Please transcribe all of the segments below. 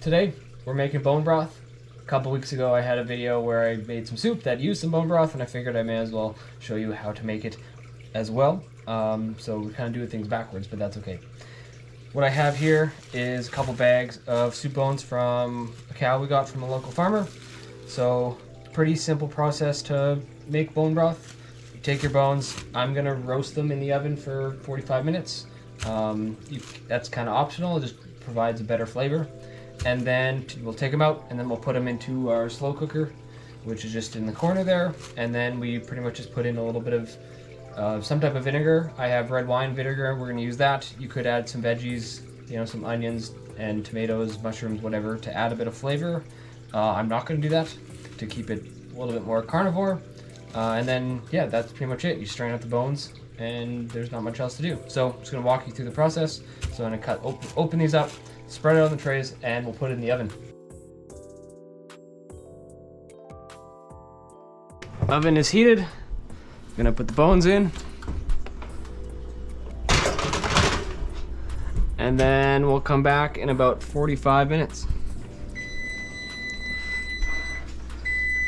today we're making bone broth. A couple weeks ago I had a video where I made some soup that used some bone broth, and I figured I may as well show you how to make it as well. So we're kind of doing things backwards, but that's okay. What I have here is a couple bags of soup bones from a cow we got from a local farmer. So pretty simple process to make bone broth. You take your bones. I'm gonna roast them in the oven for 45 minutes. That's kind of optional, it just provides a better flavor. And then we'll take them out and then we'll put them into our slow cooker, which is just in the corner there. And then we pretty much just put in a little bit of some type of vinegar. I have red wine vinegar, we're gonna use that. You could add some veggies, you know, some onions and tomatoes, mushrooms, whatever, to add a bit of flavor. I'm not gonna do that, to keep it a little bit more carnivore. And then, yeah, that's pretty much it. You strain out the bones and there's not much else to do. So I'm just gonna walk you through the process. So I'm gonna open these up, spread it on the trays, and we'll put it in the oven. Oven is heated. I'm gonna put the bones in. And then we'll come back in about 45 minutes.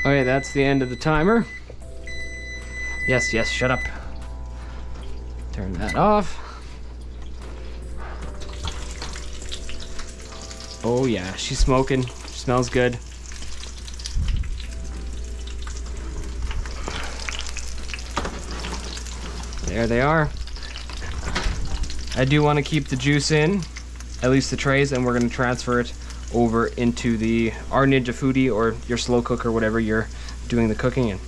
Okay, that's the end of the timer. Yes, shut up. Turn that off. Oh yeah, she's smoking. Smells good. There they are. I do want to keep the juice in, at least the trays, and we're going to transfer it over into our Ninja Foodie or your slow cooker, whatever you're doing the cooking in.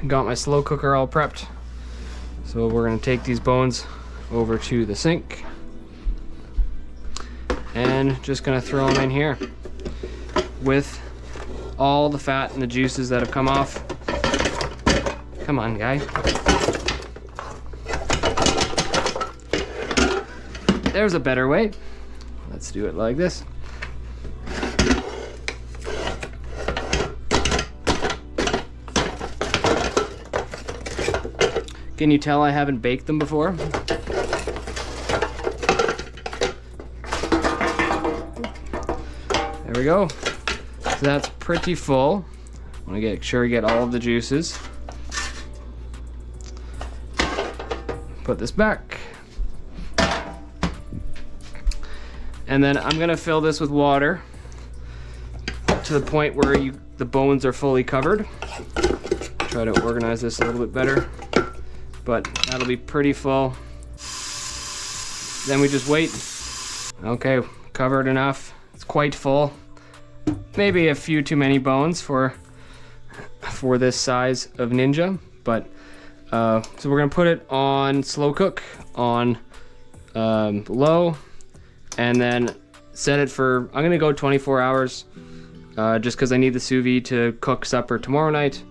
Got my slow cooker all prepped. So we're going to take these bones over to the sink and just going to throw them in here with all the fat and the juices that have come off. Come on, guy. There's a better way. Let's do it like this. Can you tell I haven't baked them before? There we go. So that's pretty full. I want to make sure we get all of the juices. Put this back. And then I'm gonna fill this with water to the point where the bones are fully covered. Try to organize this a little bit better, but that'll be pretty full. Then we just wait. Okay, covered enough. It's quite full. Maybe a few too many bones for this size of Ninja, but so we're gonna put it on slow cook on low. And then set it for, I'm gonna go 24 hours, just because I need the sous vide to cook supper tomorrow night.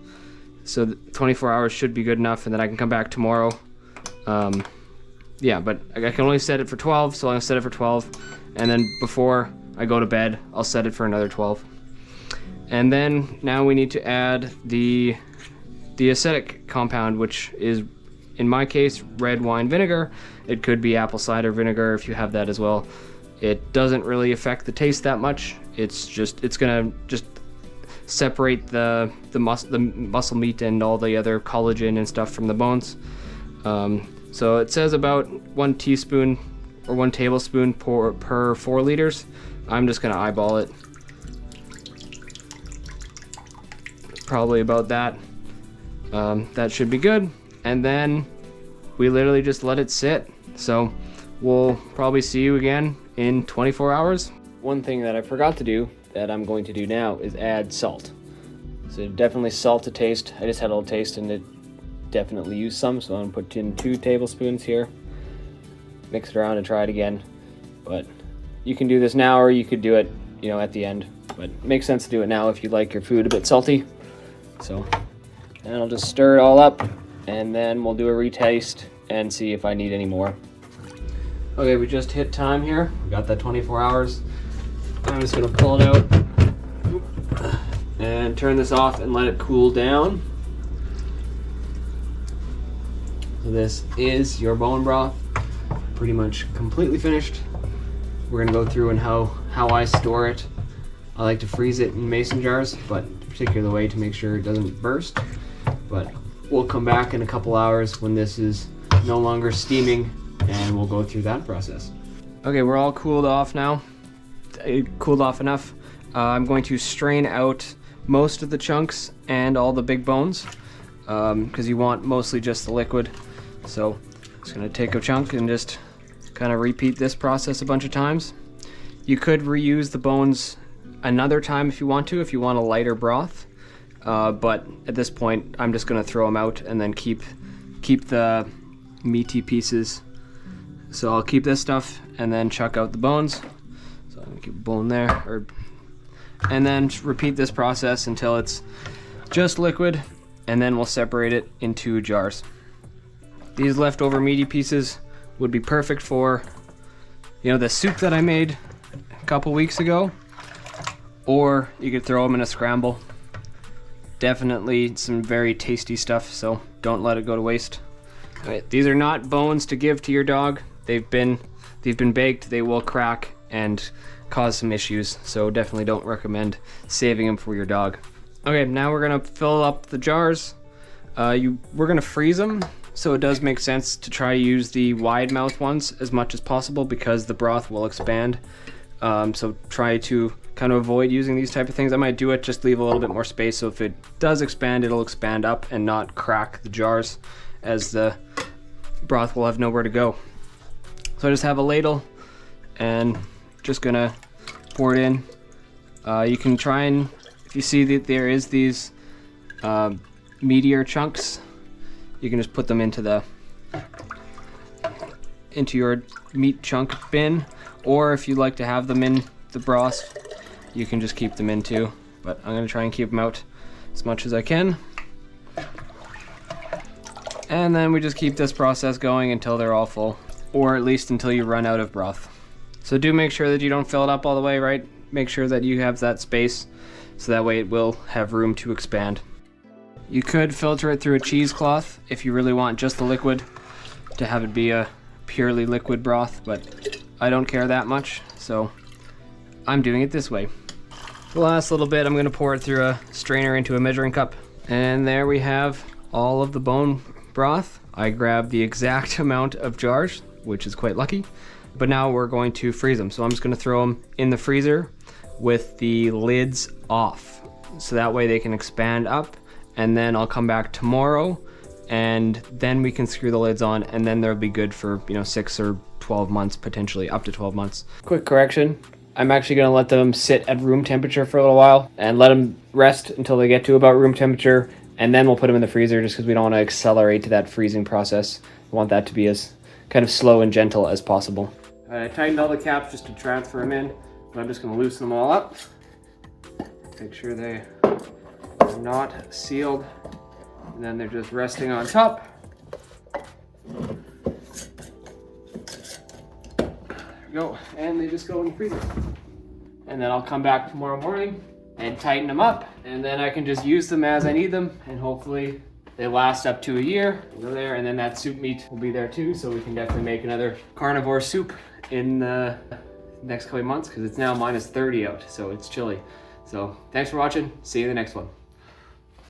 So 24 hours should be good enough, and then I can come back tomorrow. Yeah, but I can only set it for 12, so I'm gonna set it for 12. And then before I go to bed, I'll set it for another 12. And then now we need to add the acidic compound, which is, in my case, red wine vinegar. It could be apple cider vinegar if you have that as well. It doesn't really affect the taste that much. It's gonna just separate the muscle meat and all the other collagen and stuff from the bones. So it says about 1 teaspoon or 1 tablespoon per 4 liters. I'm just gonna eyeball it. Probably about that. That should be good. And then we literally just let it sit. So we'll probably see you again in 24 hours. One thing that I forgot to do that I'm going to do now is add salt. So definitely salt to taste. I just had a little taste and it definitely used some, so I'm gonna put in 2 tablespoons here. Mix it around and try it again. But you can do this now or you could do it, you know, at the end. But it makes sense to do it now if you like your food a bit salty. So, and I'll just stir it all up and then we'll do a retaste and see if I need any more. Okay, we just hit time here. We got that 24 hours. I'm just gonna pull it out and turn this off and let it cool down. So this is your bone broth, pretty much completely finished. We're gonna go through and how I store it I like to freeze it in mason jars, but particular way to make sure it doesn't burst. But we'll come back in a couple hours when this is no longer steaming, and we'll go through that process. Okay, we're all cooled off now. It cooled off enough. I'm going to strain out most of the chunks and all the big bones, because you want mostly just the liquid. So I'm just going to take a chunk and just kind of repeat this process a bunch of times. You could reuse the bones another time if you want to, if you want a lighter broth. But at this point, I'm just going to throw them out and then keep the meaty pieces. So I'll keep this stuff and then chuck out the bones. So I'm going to keep a bone there, and then repeat this process until it's just liquid, and then we'll separate it into jars. These leftover meaty pieces would be perfect for, the soup that I made a couple weeks ago, or you could throw them in a scramble. Definitely some very tasty stuff, so don't let it go to waste. All right, these are not bones to give to your dog. They've been baked. They will crack and cause some issues, so definitely don't recommend saving them for your dog. Okay, now we're gonna fill up the jars. We're gonna freeze them, so it does make sense to try to use the wide mouth ones as much as possible because the broth will expand. So try to kind of avoid using these type of things. I might do it, just leave a little bit more space, so if it does expand, it'll expand up and not crack the jars, as the broth will have nowhere to go. So I just have a ladle and just gonna pour it in. You can try and, if you see that there is these meatier chunks, you can just put them into your meat chunk bin, or if you like to have them in the broth, you can just keep them in too. But I'm gonna try and keep them out as much as I can. And then we just keep this process going until they're all full, or at least until you run out of broth. So do make sure that you don't fill it up all the way, right? Make sure that you have that space, so that way it will have room to expand. You could filter it through a cheesecloth if you really want just the liquid to have it be a purely liquid broth, but I don't care that much, so I'm doing it this way. The last little bit, I'm gonna pour it through a strainer into a measuring cup. And there we have all of the bone broth. I grabbed the exact amount of jars, which is quite lucky. But now we're going to freeze them. So I'm just gonna throw them in the freezer with the lids off. So that way they can expand up, and then I'll come back tomorrow and then we can screw the lids on, and then they'll be good for 6 or 12 months, potentially up to 12 months. Quick correction. I'm actually going to let them sit at room temperature for a little while and let them rest until they get to about room temperature, and then we'll put them in the freezer just because we don't want to accelerate that freezing process. We want that to be as kind of slow and gentle as possible. I tightened all the caps just to transfer them in, but I'm just going to loosen them all up. Make sure they are not sealed, and then they're just resting on top. Go, and they just go in the freezer. And then I'll come back tomorrow morning and tighten them up, and then I can just use them as I need them, and hopefully they last up to a year. Go there, and then that soup meat will be there too, so we can definitely make another carnivore soup in the next couple of months, because it's now -30 out, so it's chilly. So thanks for watching. See you in the next one.